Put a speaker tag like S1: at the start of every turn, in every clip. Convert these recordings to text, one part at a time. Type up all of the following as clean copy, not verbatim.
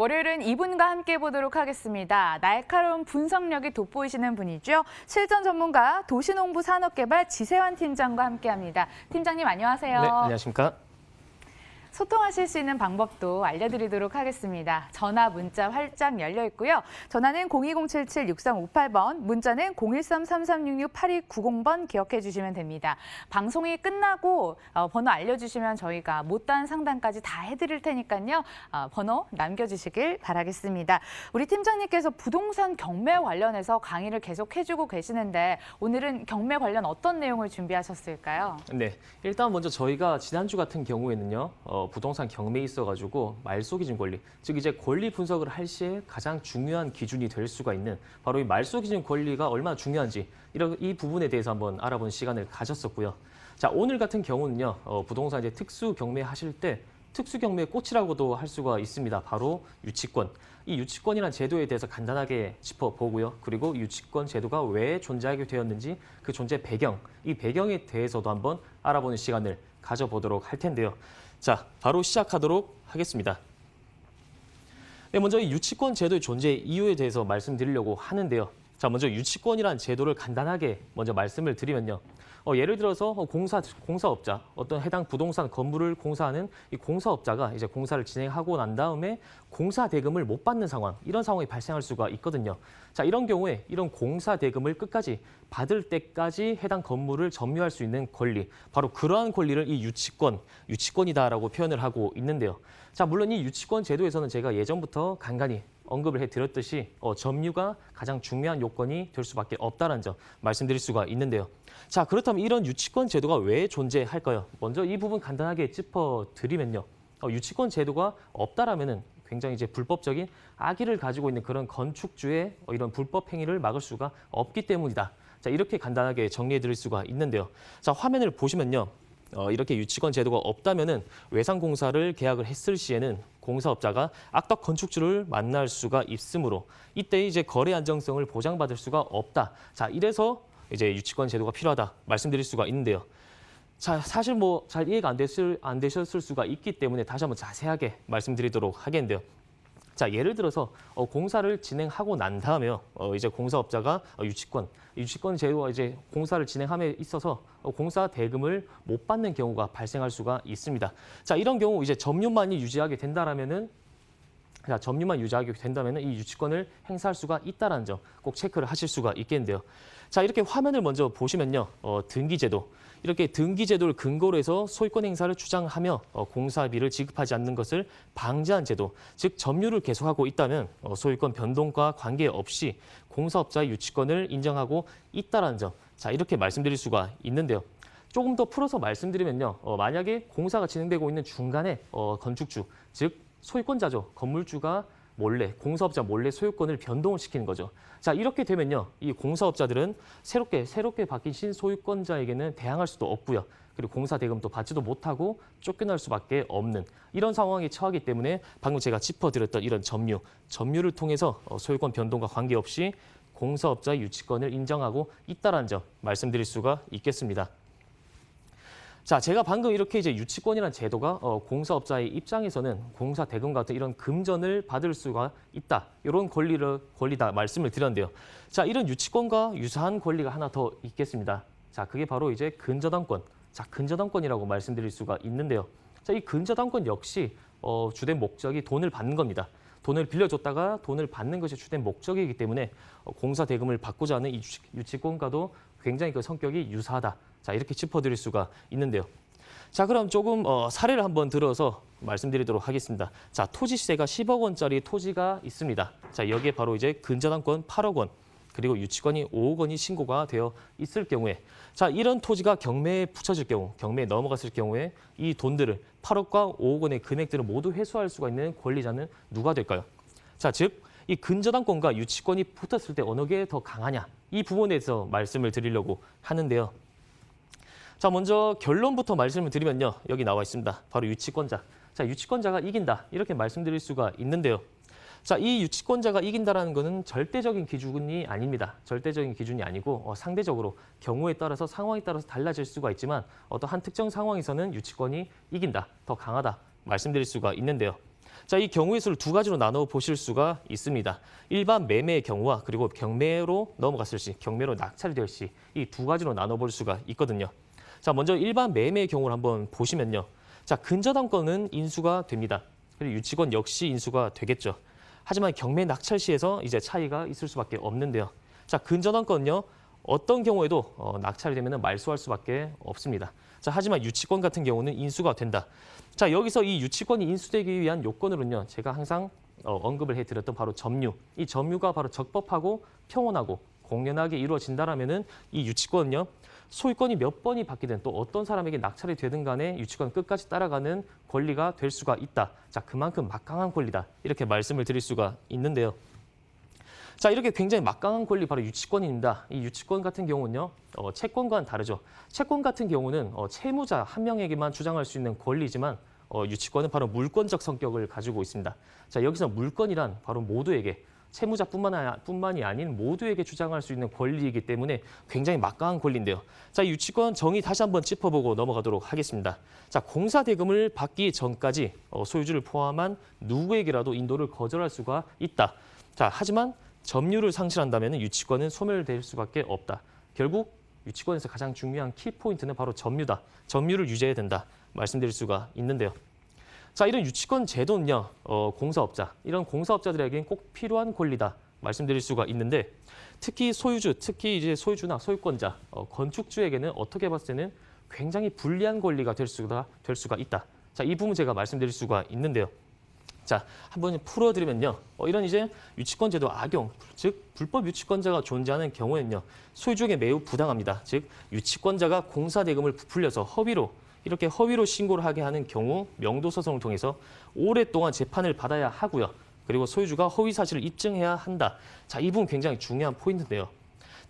S1: 월요일은 이분과 함께 보도록 하겠습니다. 날카로운 분석력이 돋보이시는 분이죠. 실전 전문가 도시농부 산업개발 지세환 팀장과 함께합니다. 팀장님 안녕하세요.
S2: 네, 안녕하십니까.
S1: 소통하실 수 있는 방법도 알려드리도록 하겠습니다. 전화, 문자 활짝 열려 있고요. 전화는 02077-6358번, 문자는 013-3366-8290번 기억해 주시면 됩니다. 방송이 끝나고 번호 알려주시면 저희가 못다한 상담까지 다 해드릴 테니까요. 번호 남겨주시길 바라겠습니다. 우리 팀장님께서 부동산 경매 관련해서 강의를 계속 해주고 계시는데 오늘은 경매 관련 어떤 내용을 준비하셨을까요?
S2: 네, 일단 먼저 저희가 지난주 같은 경우에는요. 부동산 경매에 있어가지고 말소기준 권리, 즉 이제 권리 분석을 할 시에 가장 중요한 기준이 될 수가 있는 바로 이 말소기준 권리가 얼마나 중요한지 이 부분에 대해서 한번 알아보는 시간을 가졌었고요. 자, 오늘 같은 경우는요. 부동산 이제 특수 경매 하실 때 특수 경매의 꽃이라고도 할 수가 있습니다. 바로 유치권. 이 유치권이라는 제도에 대해서 간단하게 짚어보고요. 그리고 유치권 제도가 왜 존재하게 되었는지 그 존재 배경, 이 배경에 대해서도 한번 알아보는 시간을 가져보도록 할 텐데요. 자, 바로 시작하도록 하겠습니다. 네, 먼저 이 유치권 제도의 존재 이유에 대해서 말씀드리려고 하는데요. 자, 먼저 유치권이라는 제도를 간단하게 먼저 말씀을 드리면요. 예를 들어서 공사업자, 어떤 해당 부동산 건물을 공사하는 이 공사업자가 이제 공사를 진행하고 난 다음에 공사 대금을 못 받는 상황, 이런 상황이 발생할 수가 있거든요. 자, 이런 경우에 이런 공사 대금을 끝까지 받을 때까지 해당 건물을 점유할 수 있는 권리, 바로 그러한 권리를 이 유치권이다라고 표현을 하고 있는데요. 자, 물론 이 유치권 제도에서는 제가 예전부터 간간히 언급을 해드렸듯이 점유가 가장 중요한 요건이 될 수밖에 없다는 점 말씀드릴 수가 있는데요. 자, 그렇다면 이런 유치권 제도가 왜 존재할까요? 먼저 이 부분 간단하게 짚어드리면요. 유치권 제도가 없다라면은 굉장히 이제 불법적인 악의를 가지고 있는 그런 건축주의 이런 불법 행위를 막을 수가 없기 때문이다. 자, 이렇게 간단하게 정리해드릴 수가 있는데요. 자, 화면을 보시면요. 이렇게 유치권 제도가 없다면은 외상공사를 계약을 했을 시에는 공사업자가 악덕 건축주를 만날 수가 있으므로 이때 이제 거래 안정성을 보장받을 수가 없다. 자, 이래서 이제 유치권 제도가 필요하다 말씀드릴 수가 있는데요. 자, 사실 뭐 잘 이해가 안 되셨을 수가 있기 때문에 다시 한번 자세하게 말씀드리도록 하겠는데요. 자, 예를 들어서 공사를 진행하고 난 다음에요. 이제 공사업자가 유치권 제도가 이제 공사를 진행함에 있어서 공사 대금을 못 받는 경우가 발생할 수가 있습니다. 자, 이런 경우 이제 점유만이 유지하게 된다라면은 이 유치권을 행사할 수가 있다라는 점 꼭 체크를 하실 수가 있겠는데요. 자, 이렇게 화면을 먼저 보시면요. 등기제도. 이렇게 등기제도를 근거로 해서 소유권 행사를 주장하며 공사비를 지급하지 않는 것을 방지한 제도, 즉 점유를 계속하고 있다면 소유권 변동과 관계없이 공사업자의 유치권을 인정하고 있다는 점, 자, 이렇게 말씀드릴 수가 있는데요. 조금 더 풀어서 말씀드리면요. 만약에 공사가 진행되고 있는 중간에 건축주, 즉 소유권자죠. 건물주가 공사업자 몰래 소유권을 변동을 시키는 거죠. 자, 이렇게 되면요. 이 공사업자들은 새롭게 바뀐 신소유권자에게는 대항할 수도 없고요. 그리고 공사 대금도 받지도 못하고 쫓겨날 수밖에 없는 이런 상황에 처하기 때문에 방금 제가 짚어드렸던 이런 점유를 통해서 소유권 변동과 관계없이 공사업자의 유치권을 인정하고 있다는 점 말씀드릴 수가 있겠습니다. 자, 제가 방금 이렇게 이제 유치권이라는 제도가 공사업자의 입장에서는 공사 대금 같은 이런 금전을 받을 수가 있다. 이런 권리다 말씀을 드렸는데요. 자, 이런 유치권과 유사한 권리가 하나 더 있겠습니다. 자, 그게 바로 이제 근저당권. 자, 근저당권이라고 말씀드릴 수가 있는데요. 자, 이 근저당권 역시 주된 목적이 돈을 받는 겁니다. 돈을 빌려줬다가 돈을 받는 것이 주된 목적이기 때문에 공사 대금을 받고자 하는 이 유치권과도 굉장히 그 성격이 유사하다. 자, 이렇게 짚어드릴 수가 있는데요. 자, 그럼 조금 사례를 한번 들어서 말씀드리도록 하겠습니다. 자, 토지 시세가 10억 원짜리 토지가 있습니다. 자, 여기에 바로 이제 근저당권 8억 원, 그리고 유치권이 5억 원이 신고가 되어 있을 경우에, 자, 이런 토지가 경매에 붙여질 경우, 경매에 넘어갔을 경우에 이 돈들을 8억과 5억 원의 금액들을 모두 회수할 수가 있는 권리자는 누가 될까요? 자, 즉 이 근저당권과 유치권이 붙었을 때 어느 게 더 강하냐? 이 부분에 대해서 말씀을 드리려고 하는데요. 자, 먼저 결론부터 말씀을 드리면요. 여기 나와 있습니다. 바로 유치권자. 자, 유치권자가 이긴다. 이렇게 말씀드릴 수가 있는데요. 자, 이 유치권자가 이긴다라는 것은 절대적인 기준이 아닙니다. 절대적인 기준이 아니고 상대적으로 경우에 따라서 상황에 따라서 달라질 수가 있지만 어떤 한 특정 상황에서는 유치권이 이긴다, 더 강하다 말씀드릴 수가 있는데요. 자, 이 경우의 수를 두 가지로 나눠 보실 수가 있습니다. 일반 매매의 경우와 그리고 경매로 넘어갔을 시, 경매로 낙찰이 될 시, 이 두 가지로 나눠 볼 수가 있거든요. 자, 먼저 일반 매매의 경우를 한번 보시면요. 자, 근저당권은 인수가 됩니다. 그리고 유치권 역시 인수가 되겠죠. 하지만 경매 낙찰 시에서 이제 차이가 있을 수밖에 없는데요. 자, 근저당권은요. 어떤 경우에도 낙찰이 되면 말소할 수밖에 없습니다. 자, 하지만 유치권 같은 경우는 인수가 된다. 자, 여기서 이 유치권이 인수되기 위한 요건으로는요. 제가 항상 언급을 해드렸던 바로 점유. 이 점유가 바로 적법하고 평온하고 공연하게 이루어진다라면은 이 유치권은요. 소유권이 몇 번이 바뀌든 또 어떤 사람에게 낙찰이 되든 간에 유치권 끝까지 따라가는 권리가 될 수가 있다. 자, 그만큼 막강한 권리다. 이렇게 말씀을 드릴 수가 있는데요. 자, 이렇게 굉장히 막강한 권리 바로 유치권입니다. 이 유치권 같은 경우는요. 채권과는 다르죠. 채권 같은 경우는 채무자 한 명에게만 주장할 수 있는 권리지만 유치권은 바로 물권적 성격을 가지고 있습니다. 자, 여기서 물권이란 바로 모두에게 채무자뿐만이 아닌 모두에게 주장할 수 있는 권리이기 때문에 굉장히 막강한 권리인데요. 자, 이 유치권 정의 다시 한번 짚어보고 넘어가도록 하겠습니다. 자, 공사 대금을 받기 전까지 소유주를 포함한 누구에게라도 인도를 거절할 수가 있다. 자, 하지만 점유를 상실한다면 유치권은 소멸될 수밖에 없다. 결국 유치권에서 가장 중요한 키포인트는 바로 점유다. 점유를 유지해야 된다. 말씀드릴 수가 있는데요. 자, 이런 유치권 제도는요, 공사업자, 이런 공사업자들에게는 꼭 필요한 권리다 말씀드릴 수가 있는데 특히 소유주, 특히 이제 소유주나 소유권자, 건축주에게는 어떻게 봤을 때는 굉장히 불리한 권리가 될 수가 있다. 자, 이 부분 제가 말씀드릴 수가 있는데요. 자, 한번 풀어드리면요. 이런 이제 유치권 제도 악용, 즉 불법 유치권자가 존재하는 경우에는요. 소유주에게 매우 부당합니다. 즉 유치권자가 공사 대금을 부풀려서 이렇게 허위로 신고를 하게 하는 경우 명도 소송을 통해서 오랫동안 재판을 받아야 하고요. 그리고 소유주가 허위 사실을 입증해야 한다. 자, 이 부분 굉장히 중요한 포인트인데요.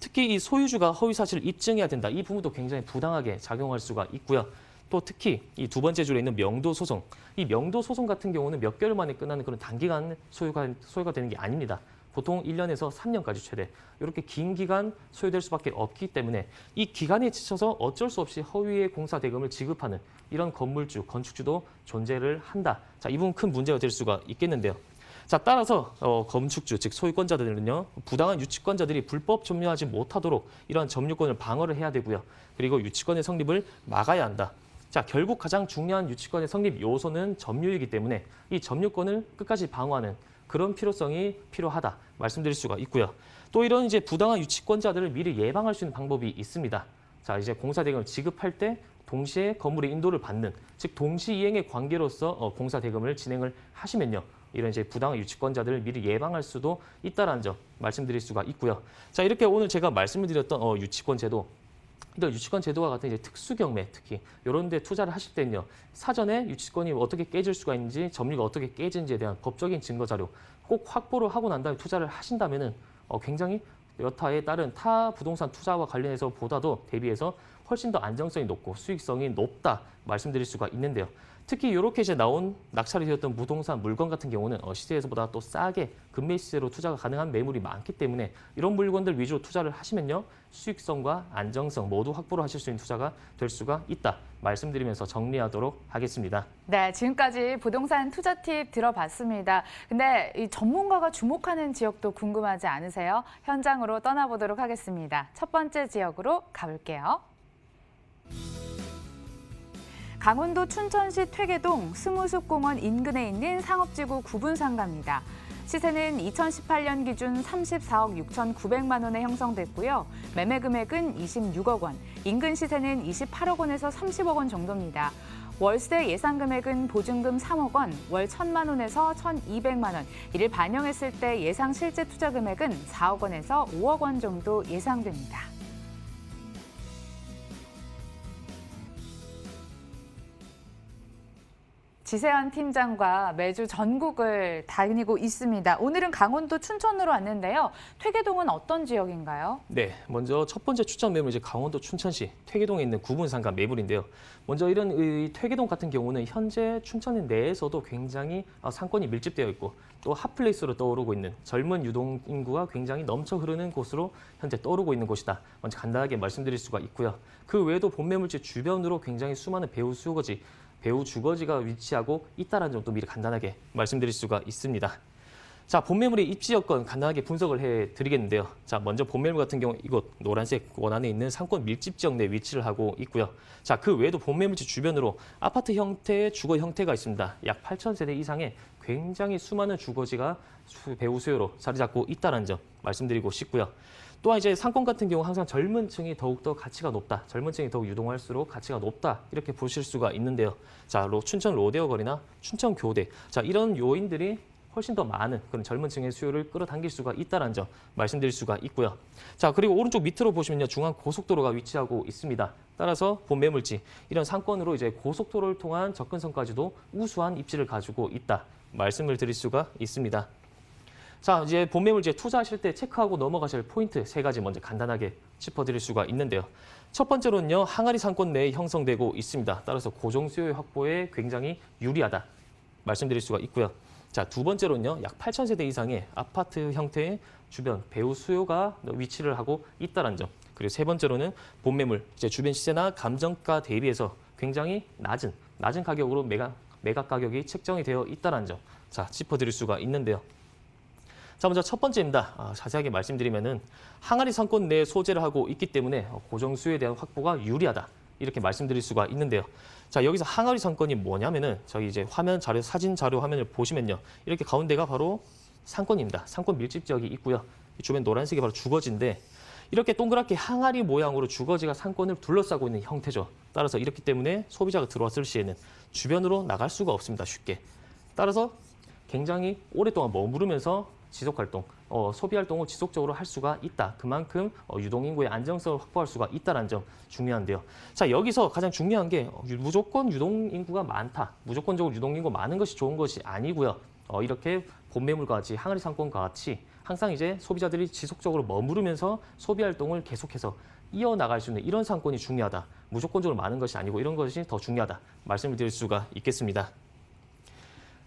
S2: 특히 이 소유주가 허위 사실을 입증해야 된다. 이 부분도 굉장히 부당하게 작용할 수가 있고요. 또 특히 이 두 번째 줄에 있는 명도 소송. 이 명도 소송 같은 경우는 몇 개월 만에 끝나는 그런 단기간 소유가 되는 게 아닙니다. 보통 1년에서 3년까지 최대 이렇게 긴 기간 소요될 수밖에 없기 때문에 이 기간에 지쳐서 어쩔 수 없이 허위의 공사 대금을 지급하는 이런 건물주, 건축주도 존재를 한다. 자, 이 부분 큰 문제가 될 수가 있겠는데요. 자, 따라서 건축주, 즉 소유권자들은요, 부당한 유치권자들이 불법 점유하지 못하도록 이러한 점유권을 방어를 해야 되고요. 그리고 유치권의 성립을 막아야 한다. 자, 결국 가장 중요한 유치권의 성립 요소는 점유이기 때문에 이 점유권을 끝까지 방어하는 그런 필요성이 필요하다 말씀드릴 수가 있고요. 또 이런 이제 부당한 유치권자들을 미리 예방할 수 있는 방법이 있습니다. 자, 이제 공사 대금을 지급할 때 동시에 건물의 인도를 받는, 즉 동시 이행의 관계로서 공사 대금을 진행을 하시면요. 이런 이제 부당한 유치권자들을 미리 예방할 수도 있다라는 점 말씀드릴 수가 있고요. 자, 이렇게 오늘 제가 말씀을 드렸던 유치권 제도, 이런 유치권 제도와 같은 이제 특수 경매 특히 이런 데 투자를 하실 때는요. 사전에 유치권이 어떻게 깨질 수가 있는지, 점유가 어떻게 깨지는지에 대한 법적인 증거 자료 꼭 확보를 하고 난 다음에 투자를 하신다면은 굉장히 여타의 다른 타 부동산 투자와 관련해서 보다도 대비해서 훨씬 더 안정성이 높고 수익성이 높다 말씀드릴 수가 있는데요. 특히 이렇게 이제 나온 낙찰이 되었던 부동산 물건 같은 경우는 시세에서보다 또 싸게 금매 시세로 투자가 가능한 매물이 많기 때문에 이런 물건들 위주로 투자를 하시면요. 수익성과 안정성 모두 확보를 하실 수 있는 투자가 될 수가 있다. 말씀드리면서 정리하도록 하겠습니다.
S1: 네, 지금까지 부동산 투자 팁 들어봤습니다. 근데 이 전문가가 주목하는 지역도 궁금하지 않으세요? 현장으로 떠나보도록 하겠습니다. 첫 번째 지역으로 가볼게요. 강원도 춘천시 퇴계동 승우숲공원 인근에 있는 상업지구 구분상가입니다. 시세는 2018년 기준 34억 6,900만 원에 형성됐고요. 매매 금액은 26억 원, 인근 시세는 28억 원에서 30억 원 정도입니다. 월세 예상 금액은 보증금 3억 원, 월 1,000만 원에서 1,200만 원, 이를 반영했을 때 예상 실제 투자 금액은 4억 원에서 5억 원 정도 예상됩니다. 지세환 팀장과 매주 전국을 다니고 있습니다. 오늘은 강원도 춘천으로 왔는데요. 퇴계동은 어떤 지역인가요?
S2: 네, 먼저 첫 번째 추천 매물 이제 강원도 춘천시 퇴계동에 있는 구분상가 매물인데요. 먼저 이런 이 퇴계동 같은 경우는 현재 춘천 내에서도 굉장히 상권이 밀집되어 있고 또 핫플레이스로 떠오르고 있는 젊은 유동 인구가 굉장히 넘쳐 흐르는 곳으로 현재 떠오르고 있는 곳이다. 먼저 간단하게 말씀드릴 수가 있고요. 그 외에도 본매물지 주변으로 굉장히 수많은 배우 수요거지 배우 주거지가 위치하고 있다는 점도 미리 간단하게 말씀드릴 수가 있습니다. 자, 본매물의 입지 여건 간단하게 분석을 해드리겠는데요. 자, 먼저 본매물 같은 경우 이곳 노란색 원안에 있는 상권 밀집 지역 내 위치를 하고 있고요. 자, 그 외에도 본매물지 주변으로 아파트 형태의 주거 형태가 있습니다. 약 8,000세대 이상의 굉장히 수많은 주거지가 배후 수요로 자리 잡고 있다는 점 말씀드리고 싶고요. 또한 이제 상권 같은 경우 항상 젊은 층이 더욱더 가치가 높다. 젊은 층이 더욱 유동할수록 가치가 높다. 이렇게 보실 수가 있는데요. 자, 춘천 로데오 거리나 춘천 교대. 자, 이런 요인들이 훨씬 더 많은 그런 젊은 층의 수요를 끌어당길 수가 있다는 점 말씀드릴 수가 있고요. 자, 그리고 오른쪽 밑으로 보시면요. 중앙 고속도로가 위치하고 있습니다. 따라서 본매물지, 이런 상권으로 이제 고속도로를 통한 접근성까지도 우수한 입지를 가지고 있다. 말씀을 드릴 수가 있습니다. 자, 이제 본매물지에 투자하실 때 체크하고 넘어가실 포인트 3가지 먼저 간단하게 짚어드릴 수가 있는데요. 첫 번째로는요. 항아리 상권 내에 형성되고 있습니다. 따라서 고정 수요 확보에 굉장히 유리하다. 말씀드릴 수가 있고요. 자, 두 번째로는요. 약 8,000세대 이상의 아파트 형태의 주변 배후 수요가 위치를 하고 있다는 점. 그리고 세 번째로는 본매물, 이제 주변 시세나 감정가 대비해서 굉장히 낮은 가격으로 매각 가격이 책정이 되어 있다는 점. 자, 짚어드릴 수가 있는데요. 자, 먼저 첫 번째입니다. 자세하게 말씀드리면은 항아리 상권 내에 소재를 하고 있기 때문에 고정 수요에 대한 확보가 유리하다. 이렇게 말씀드릴 수가 있는데요. 자, 여기서 항아리 상권이 뭐냐면은 저희 이제 화면 자료, 사진 자료 화면을 보시면요. 이렇게 가운데가 바로 상권입니다. 상권 밀집 지역이 있고요. 주변 노란색이 바로 주거지인데 이렇게 동그랗게 항아리 모양으로 주거지가 상권을 둘러싸고 있는 형태죠. 따라서 이렇기 때문에 소비자가 들어왔을 시에는 주변으로 나갈 수가 없습니다. 쉽게. 따라서 굉장히 오랫동안 머무르면서 지속활동, 소비활동을 지속적으로 할 수가 있다. 그만큼 유동인구의 안정성을 확보할 수가 있다는 점 중요한데요. 자, 여기서 가장 중요한 게 무조건 유동인구가 많다. 무조건적으로 유동인구가 많은 것이 좋은 것이 아니고요. 이렇게 본매물과 같이 항아리 상권과 같이 항상 이제 소비자들이 지속적으로 머무르면서 소비활동을 계속해서 이어나갈 수 있는 이런 상권이 중요하다. 무조건적으로 많은 것이 아니고 이런 것이 더 중요하다. 말씀을 드릴 수가 있겠습니다.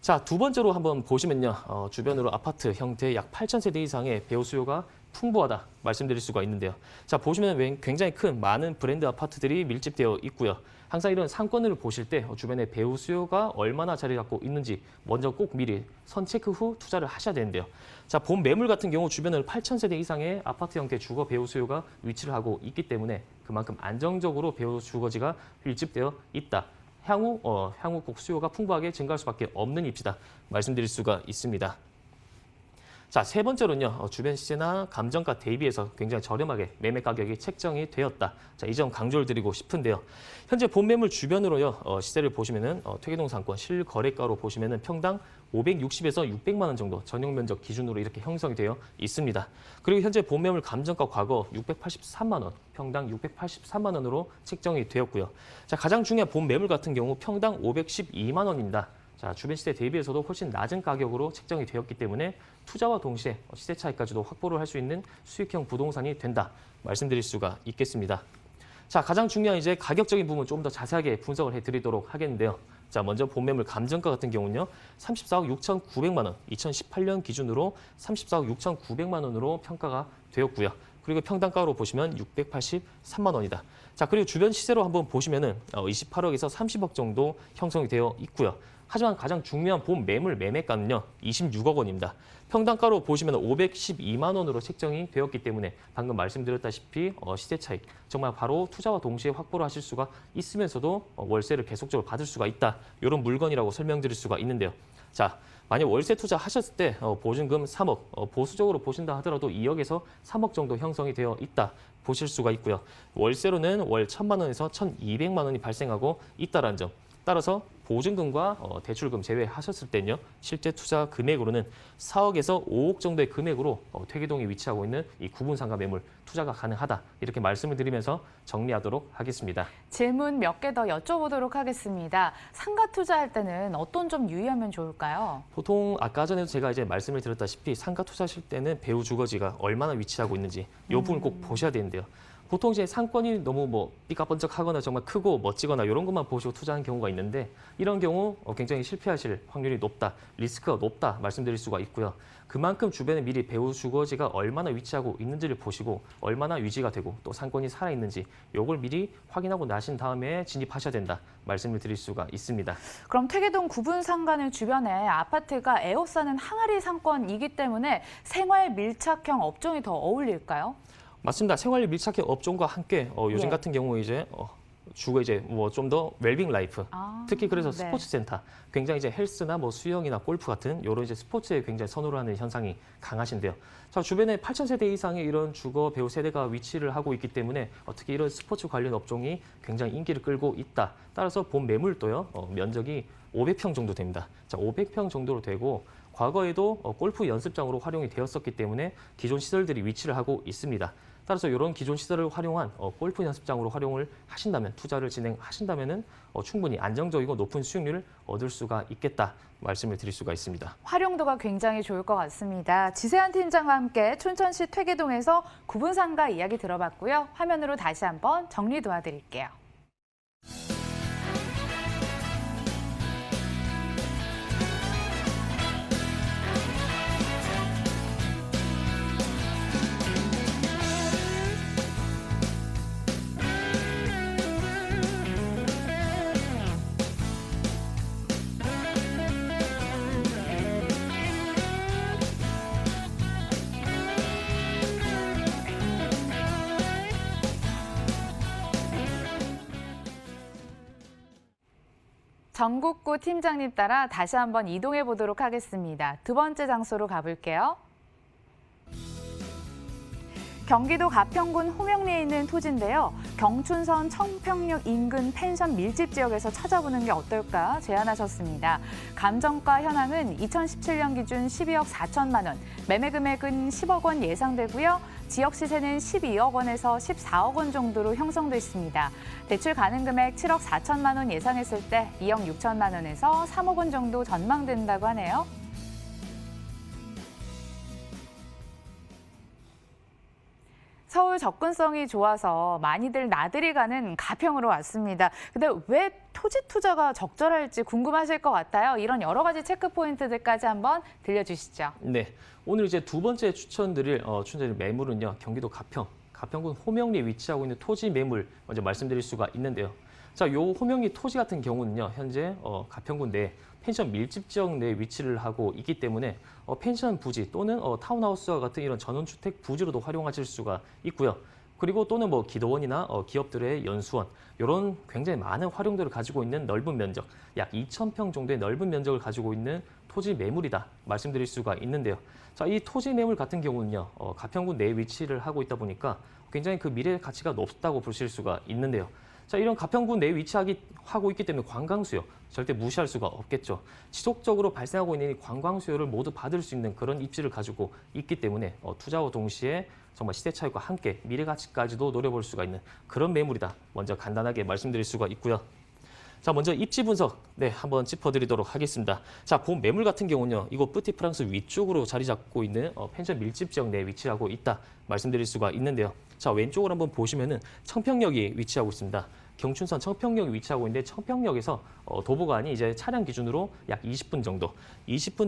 S2: 자, 두 번째로 한번 보시면요. 주변으로 아파트 형태의 약 8,000세대 이상의 배우 수요가 풍부하다 말씀드릴 수가 있는데요. 자, 보시면 굉장히 큰 많은 브랜드 아파트들이 밀집되어 있고요. 항상 이런 상권을 보실 때 주변에 배우 수요가 얼마나 자리 잡고 있는지 먼저 꼭 미리 선체크 후 투자를 하셔야 되는데요. 자, 본 매물 같은 경우 주변으로 8,000세대 이상의 아파트 형태 주거 배우 수요가 위치를 하고 있기 때문에 그만큼 안정적으로 배우 주거지가 밀집되어 있다. 향후 꼭 수요가 풍부하게 증가할 수밖에 없는 입지다 말씀드릴 수가 있습니다. 자, 세 번째로는요. 주변 시세나 감정가 대비해서 굉장히 저렴하게 매매 가격이 책정이 되었다. 자, 이 점 강조를 드리고 싶은데요. 현재 본매물 주변으로요. 시세를 보시면은 퇴계동 상권 실거래가로 보시면은 평당 560에서 600만 원 정도 전용 면적 기준으로 이렇게 형성이 되어 있습니다. 그리고 현재 본매물 감정가 과거 683만 원, 평당 683만 원으로 책정이 되었고요. 자, 가장 중요한 본매물 같은 경우 평당 512만 원입니다. 자, 주변 시세 대비해서도 훨씬 낮은 가격으로 책정이 되었기 때문에 투자와 동시에 시세 차익까지도 확보를 할 수 있는 수익형 부동산이 된다 말씀드릴 수가 있겠습니다. 자, 가장 중요한 이제 가격적인 부분 좀 더 자세하게 분석을 해드리도록 하겠는데요. 자, 먼저 본매물 감정가 같은 경우는요. 34억 6,900만 원, 2018년 기준으로 34억 6,900만 원으로 평가가 되었고요. 그리고 평당가로 보시면 683만 원이다. 자, 그리고 주변 시세로 한번 보시면은 28억에서 30억 정도 형성이 되어 있고요. 하지만 가장 중요한 본 매물 매매가는요. 26억 원입니다. 평당가로 보시면 512만 원으로 책정이 되었기 때문에 방금 말씀드렸다시피 시세 차익 정말 바로 투자와 동시에 확보를 하실 수가 있으면서도 월세를 계속적으로 받을 수가 있다. 이런 물건이라고 설명드릴 수가 있는데요. 자, 만약 월세 투자 하셨을 때 보증금 3억, 보수적으로 보신다 하더라도 2억에서 3억 정도 형성이 되어 있다 보실 수가 있고요. 월세로는 월 1,000만 원에서 1,200만 원이 발생하고 있다는 점. 따라서 보증금과 대출금 제외하셨을 때는요. 실제 투자 금액으로는 4억에서 5억 정도의 금액으로 퇴계동에 위치하고 있는 이 구분상가 매물 투자가 가능하다. 이렇게 말씀을 드리면서 정리하도록 하겠습니다.
S1: 질문 몇 개 더 여쭤보도록 하겠습니다. 상가 투자할 때는 어떤 점 유의하면 좋을까요?
S2: 보통 아까 전에도 제가 이제 말씀을 드렸다시피 상가 투자하실 때는 배우 주거지가 얼마나 위치하고 있는지 이 부분 꼭 보셔야 되는데요. 보통 이제 상권이 너무 뭐 삐까번쩍하거나 정말 크고 멋지거나 이런 것만 보시고 투자하는 경우가 있는데 이런 경우 굉장히 실패하실 확률이 높다, 리스크가 높다 말씀드릴 수가 있고요. 그만큼 주변에 미리 배우 주거지가 얼마나 위치하고 있는지를 보시고 얼마나 유지가 되고 또 상권이 살아있는지 이걸 미리 확인하고 나신 다음에 진입하셔야 된다 말씀을 드릴 수가 있습니다.
S1: 그럼 퇴계동 구분상가는 주변에 아파트가 에워싸는 항아리 상권이기 때문에 생활 밀착형 업종이 더 어울릴까요?
S2: 맞습니다. 생활 밀착형 업종과 함께 요즘
S1: 예.
S2: 같은 경우에 이제 주거 이제 뭐 좀 더 웰빙 라이프, 특히 그래서
S1: 네.
S2: 스포츠 센터, 굉장히 이제 헬스나 뭐 수영이나 골프 같은 이런 이제 스포츠에 굉장히 선호를 하는 현상이 강하신데요. 자, 주변에 8,000세대 이상의 이런 주거 배우 세대가 위치를 하고 있기 때문에 특히 이런 스포츠 관련 업종이 굉장히 인기를 끌고 있다. 따라서 본 매물도요, 면적이 500평 정도 됩니다. 자, 500평 정도로 되고 과거에도 골프 연습장으로 활용이 되었었기 때문에 기존 시설들이 위치를 하고 있습니다. 따라서 이런 기존 시설을 활용한 골프 연습장으로 활용을 하신다면, 투자를 진행하신다면은 충분히 안정적이고 높은 수익률을 얻을 수가 있겠다 말씀을 드릴 수가 있습니다.
S1: 활용도가 굉장히 좋을 것 같습니다. 지세한 팀장과 함께 춘천시 퇴계동에서 구분상가 이야기 들어봤고요. 화면으로 다시 한번 정리 도와드릴게요. 전국구 팀장님 따라 다시 한번 이동해 보도록 하겠습니다. 두 번째 장소로 가볼게요. 경기도 가평군 호명리에 있는 토지인데요. 경춘선 청평역 인근 펜션 밀집 지역에서 찾아보는 게 어떨까 제안하셨습니다. 감정가 현황은 2017년 기준 12억 4천만 원, 매매 금액은 10억 원 예상되고요. 지역 시세는 12억 원에서 14억 원 정도로 형성돼 있습니다. 대출 가능 금액 7억 4천만 원 예상했을 때 2억 6천만 원에서 3억 원 정도 전망된다고 하네요. 서울 접근성이 좋아서 많이들 나들이 가는 가평으로 왔습니다. 근데 왜 토지 투자가 적절할지 궁금하실 것 같아요. 이런 여러 가지 체크 포인트들까지 한번 들려주시죠.
S2: 네, 오늘 이제 두 번째 추천드릴 매물은요, 경기도 가평군 호명리에 위치하고 있는 토지 매물 먼저 말씀드릴 수가 있는데요. 자, 요 호명리 토지 같은 경우는요, 현재 가평군 내 펜션 밀집 지역 내에 위치를 하고 있기 때문에 펜션 부지 또는 타운하우스와 같은 이런 전원주택 부지로도 활용하실 수가 있고요. 그리고 또는 뭐 기도원이나 기업들의 연수원, 이런 굉장히 많은 활용도를 가지고 있는 넓은 면적, 약 2,000평 정도의 넓은 면적을 가지고 있는 토지 매물이다 말씀드릴 수가 있는데요. 자, 이 토지 매물 같은 경우는요, 가평군 내에 위치를 하고 있다 보니까 굉장히 그 미래 가치가 높다고 보실 수가 있는데요. 자, 이런 가평군 내에 위치하고 있기 때문에 관광 수요 절대 무시할 수가 없겠죠. 지속적으로 발생하고 있는 이 관광 수요를 모두 받을 수 있는 그런 입지를 가지고 있기 때문에 투자와 동시에 정말 시대 차익과 함께 미래 가치까지도 노려볼 수가 있는 그런 매물이다. 먼저 간단하게 말씀드릴 수가 있고요. 자, 먼저 입지 분석 한번 짚어드리도록 하겠습니다. 자, 본 매물 같은 경우는요, 이곳 뿌티프랑스 위쪽으로 자리 잡고 있는 펜션 밀집 지역 내에 위치하고 있다 말씀드릴 수가 있는데요. 자, 왼쪽으로 한번 보시면은 청평역이 위치하고 있습니다. 경춘선 청평역이 위치하고 있는데 청평역에서 도보간이 이제 차량 기준으로 약 20분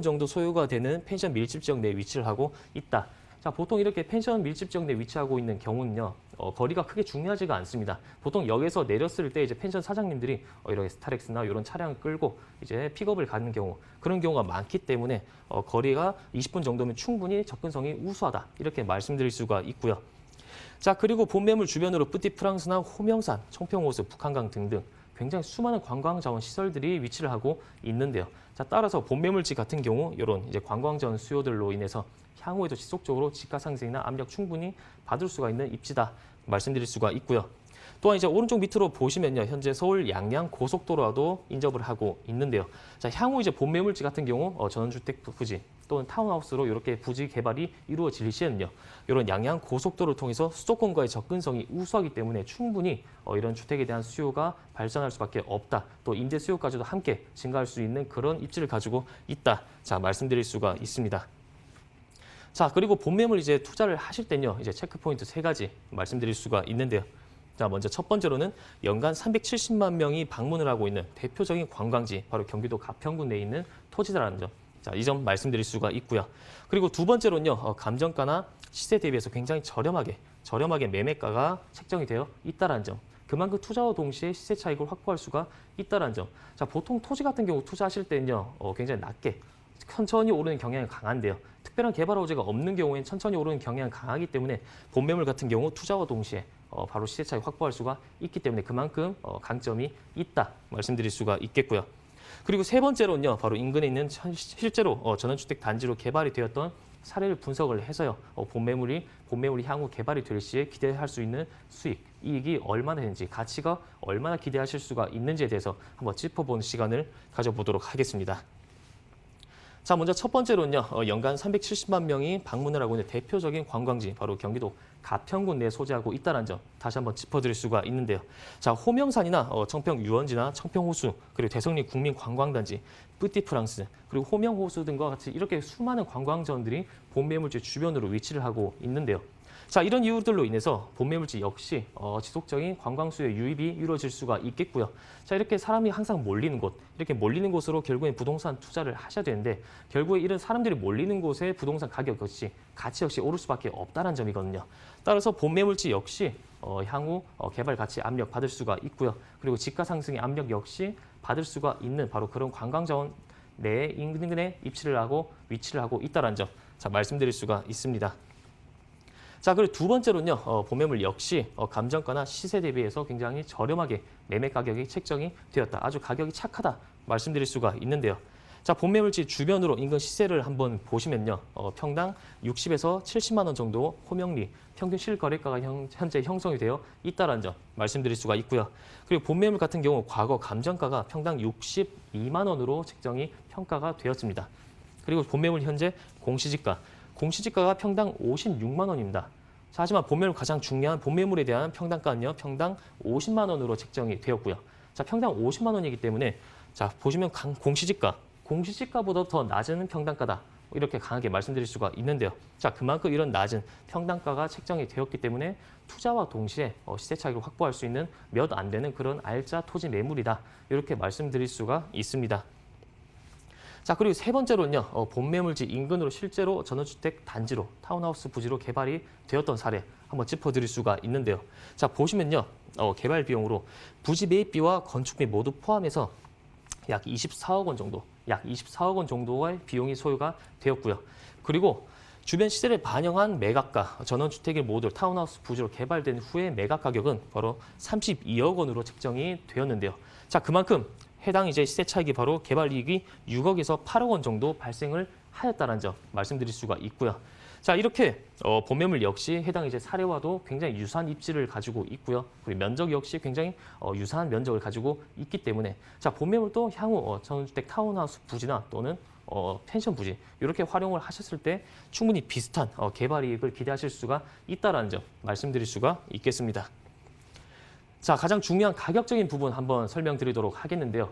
S2: 정도 소요가 되는 펜션 밀집 지역 내에 위치를 하고 있다. 자, 보통 이렇게 펜션 밀집 지역 내에 위치하고 있는 경우는요, 거리가 크게 중요하지가 않습니다. 보통 역에서 내렸을 때 이제 펜션 사장님들이 이렇게 스타렉스나 이런 차량을 끌고 이제 픽업을 가는 경우, 그런 경우가 많기 때문에 거리가 20분 정도면 충분히 접근성이 우수하다 이렇게 말씀드릴 수가 있고요. 자, 그리고 본 매물 주변으로 뿌티프랑스나 호명산, 청평호수, 북한강 등등 굉장히 수많은 관광 자원 시설들이 위치를 하고 있는데요. 자, 따라서 본 매물지 같은 경우 이런 이제 관광 자원 수요들로 인해서 향후에도 지속적으로 지가 상승이나 압력 충분히 받을 수가 있는 입지다 말씀드릴 수가 있고요. 또한 이제 오른쪽 밑으로 보시면요, 현재 서울 양양 고속도로와도 인접을 하고 있는데요. 자, 향후 이제 본 매물지 같은 경우 전원주택 부지 또는 타운하우스로 이렇게 부지 개발이 이루어질 시에는요, 이런 양양 고속도로를 통해서 수도권과의 접근성이 우수하기 때문에 충분히 이런 주택에 대한 수요가 발생할 수밖에 없다. 또 임대 수요까지도 함께 증가할 수 있는 그런 입지를 가지고 있다. 자, 말씀드릴 수가 있습니다. 자, 그리고 본매물 이제 투자를 하실 때는요, 이제 체크 포인트 3가지 말씀드릴 수가 있는데요. 자, 먼저 첫 번째로는 연간 370만 명이 방문을 하고 있는 대표적인 관광지, 바로 경기도 가평군 내에 있는 토지다라는 점. 자, 이 점 말씀드릴 수가 있고요. 그리고 두 번째로는요, 감정가나 시세 대비해서 굉장히 저렴하게 매매가가 책정이 되어 있다라는 점. 그만큼 투자와 동시에 시세 차익을 확보할 수가 있다라는 점. 자, 보통 토지 같은 경우 투자하실 때는요, 굉장히 낮게 천천히 오르는 경향이 강한데요. 특별한 개발 호재가 없는 경우에는 천천히 오르는 경향이 강하기 때문에 본매물 같은 경우 투자와 동시에 바로 시세 차익 확보할 수가 있기 때문에 그만큼 강점이 있다 말씀드릴 수가 있겠고요. 그리고 세 번째로는요, 바로 인근에 있는 실제로 전원주택 단지로 개발이 되었던 사례를 분석을 해서요, 본매물이 향후 개발이 될 시에 기대할 수 있는 수익, 이익이 얼마나 되는지, 가치가 얼마나 기대하실 수가 있는지에 대해서 한번 짚어보는 시간을 가져보도록 하겠습니다. 자, 먼저 첫 번째로는요, 연간 370만 명이 방문을 하고 있는 대표적인 관광지, 바로 경기도 가평군 내에 소재하고 있다는 점 다시 한번 짚어드릴 수가 있는데요. 자, 호명산이나 청평 유원지나 청평호수, 그리고 대성리 국민관광단지, 뿌띠프랑스, 그리고 호명호수 등과 같이 이렇게 수많은 관광지원들이 본매물지 주변으로 위치를 하고 있는데요. 자, 이런 이유들로 인해서 본매물지 역시 지속적인 관광수요 유입이 이루어질 수가 있겠고요. 자, 이렇게 사람이 항상 몰리는 곳, 이렇게 몰리는 곳으로 결국엔 부동산 투자를 하셔야 되는데 결국에 이런 사람들이 몰리는 곳에 부동산 가격 역시 가치 역시 오를 수밖에 없다는 점이거든요. 따라서 본매물지 역시 향후 개발 가치 압력 받을 수가 있고요. 그리고 집가 상승의 압력 역시 받을 수가 있는 바로 그런 관광자원 내 인근에 위치를 하고 있다는 점, 자, 말씀드릴 수가 있습니다. 자, 그리고 두 번째로는요, 본매물 역시 감정가나 시세 대비해서 굉장히 저렴하게 매매 가격이 책정이 되었다. 아주 가격이 착하다 말씀드릴 수가 있는데요. 자, 본매물지 주변으로 인근 시세를 한번 보시면요, 평당 60에서 70만 원 정도 호명리 평균 실거래가가 현재 형성이 되어 있다는 점 말씀드릴 수가 있고요. 그리고 본매물 같은 경우 과거 감정가가 평당 62만 원으로 책정이 평가가 되었습니다. 그리고 본매물 현재 공시지가가 평당 56만 원입니다. 자, 하지만 본매물 가장 중요한 본매물에 대한 평당가는요, 평당 50만 원으로 책정이 되었고요. 자, 평당 50만 원이기 때문에 자, 보시면 공시지가보다 더 낮은 평당가다. 이렇게 강하게 말씀드릴 수가 있는데요. 자, 그만큼 이런 낮은 평당가가 책정이 되었기 때문에 투자와 동시에 시세 차익을 확보할 수 있는 몇 안 되는 그런 알짜 토지 매물이다. 이렇게 말씀드릴 수가 있습니다. 자, 그리고 세 번째로는요, 본매물지 인근으로 실제로 전원주택 단지로 타운하우스 부지로 개발이 되었던 사례 한번 짚어드릴 수가 있는데요. 자, 보시면요, 개발 비용으로 부지 매입비와 건축비 모두 포함해서 약 24억 원 정도의 비용이 소요가 되었고요. 그리고 주변 시세를 반영한 매각가, 전원주택이 모두 타운하우스 부지로 개발된 후에 매각 가격은 바로 32억 원으로 책정이 되었는데요. 자, 그만큼 해당 이제 시세 차익이 바로 개발 이익이 6억에서 8억 원 정도 발생을 하였다는 점 말씀드릴 수가 있고요. 자, 이렇게 본매물 역시 해당 이제 사례와도 굉장히 유사한 입지를 가지고 있고요. 그리고 면적 역시 굉장히 유사한 면적을 가지고 있기 때문에 자, 본매물도 향후 전원주택 타운하우스 부지나 또는 펜션 부지 이렇게 활용을 하셨을 때 충분히 비슷한 개발 이익을 기대하실 수가 있다는 점 말씀드릴 수가 있겠습니다. 자, 가장 중요한 가격적인 부분 한번 설명드리도록 하겠는데요.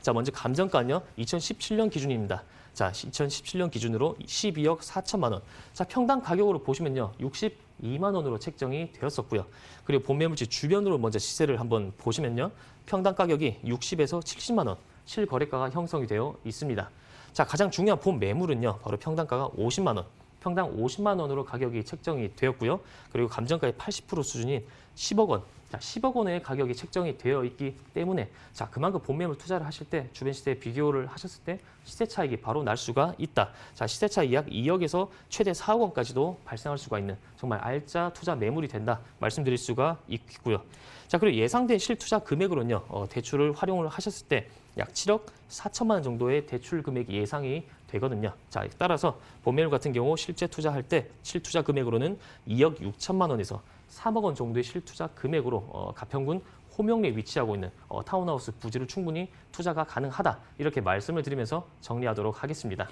S2: 자, 먼저 감정가는요, 2017년 기준입니다. 자, 2017년 기준으로 12억 4천만 원. 자, 평당 가격으로 보시면요, 62만 원으로 책정이 되었었고요. 그리고 본매물지 주변으로 먼저 시세를 한번 보시면요, 평당 가격이 60에서 70만 원, 실거래가가 형성이 되어 있습니다. 자, 가장 중요한 본매물은요, 바로 평당가가 50만 원. 평당 50만 원으로 가격이 책정이 되었고요. 그리고 감정가의 80% 수준인 10억 원. 자, 10억 원의 가격이 책정이 되어 있기 때문에 자, 그만큼 본매물 투자를 하실 때 주변 시세에 비교를 하셨을 때 시세 차익이 바로 날 수가 있다. 자, 시세 차익 약 2억에서 최대 4억 원까지도 발생할 수가 있는 정말 알짜 투자 매물이 된다 말씀드릴 수가 있고요. 자, 그리고 예상된 실투자 금액으로는요, 대출을 활용을 하셨을 때 약 7억 4천만 원 정도의 대출 금액이 예상이 되거든요. 자, 따라서 본매물 같은 경우 실제 투자할 때 실투자 금액으로는 2억 6천만 원에서 3억 원 정도의 실투자 금액으로 가평군 호명리에 위치하고 있는 타운하우스 부지를 충분히 투자가 가능하다. 이렇게 말씀을 드리면서 정리하도록 하겠습니다.